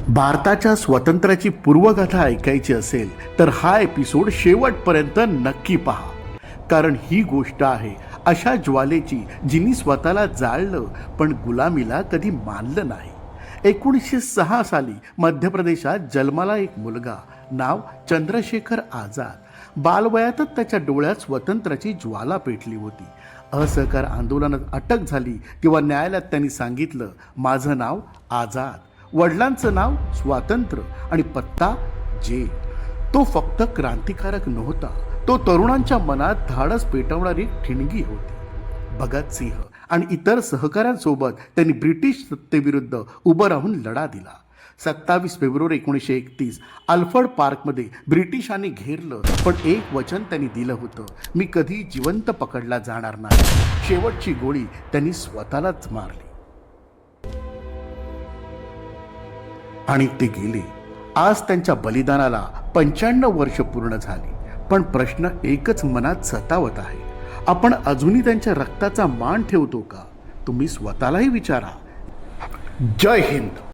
भारताच्या स्वातंत्र्याची पूर्वगाथा ऐकायची असेल तर हा एपिसोड शेवटपर्यंत नक्की पहा, कारण ही गोष्ट आहे अशा ज्वालेची जिनी स्वतःला जाळलं पण गुलामीला कधी मानलं नाही. 1906 साली मध्य प्रदेशात जन्माला एक मुलगा, नाव चंद्रशेखर आझाद. बालवयातच त्याच्या डोळ्यात स्वातंत्र्याची ज्वाला पेटली होती. असहकार आंदोलनात अटक झाली तेव्हा न्यायालयात त्यांनी सांगितलं, माझं नाव आझाद, वडिलांचं नाव स्वातंत्र्य आणि पत्ता जेल. तो फक्त क्रांतिकारक नव्हता, तो तरुणांच्या मनात धाडस पेटवणारी ठिणगी होती. भगतसिंह आणि इतर सहकाऱ्यांसोबत त्यांनी ब्रिटिश सत्तेविरुद्ध उभं राहून लढा दिला. 27 फेब्रुवारी 1931 अल्फ्रेड पार्कमध्ये ब्रिटिशांनी घेरलं, पण एक वचन त्यांनी दिलं होतं, मी कधी जिवंत पकडला जाणार नाही. शेवटची गोळी त्यांनी स्वतःलाच मारली आणि ते गेले. आज त्यांच्या बलिदानाला 95 वर्ष पूर्ण झाली, पण प्रश्न एकच मनात सतावत आहे, आपण अजूनही त्यांच्या रक्ताचा मान ठेवतो का? तुम्ही स्वतःलाही विचारा. जय हिंद.